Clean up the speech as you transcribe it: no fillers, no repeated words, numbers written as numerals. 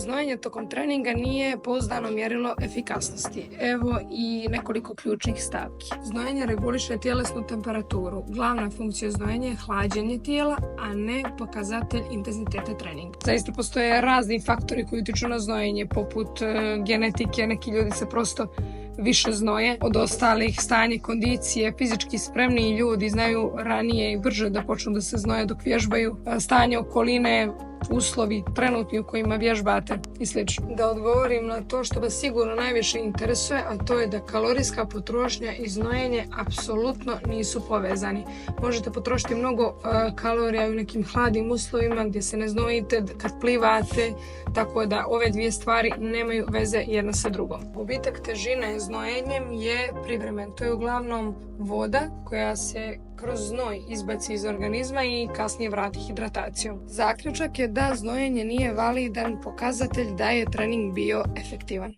Znojenje tokom treninga nije pouzdano mjerilo efikasnosti. Evo i nekoliko ključnih stavki. Znojenje reguliše tjelesnu temperaturu. Glavna funkcija znojenja je hlađenje tijela, a ne pokazatelj intenziteta treninga. Zaista postoje razni faktori koji utiču na znojenje, poput genetike. Neki ljudi se prosto više znoje od ostalih, stanje kondicije, fizički spremniji ljudi znaju ranije i brže da počnu da se znoje dok vježbaju, stanje okoline, uslovi trenutni u kojima vježbate i sl. Da odgovorim na to što vas sigurno najviše interesuje, a to je da kalorijska potrošnja i znojenje apsolutno nisu povezani. Možete potrošiti mnogo kalorija u nekim hladnim uslovima gdje se ne znojite, kad plivate, tako da ove dvije stvari nemaju veze jedna sa drugom. Gubitak težine znojenjem je privremen. To je uglavnom voda koja se kroz znoj izbaci iz organizma i kasnije vrati hidratacijom. Zaključak je da znojenje nije validan pokazatelj da je trening bio efektivan.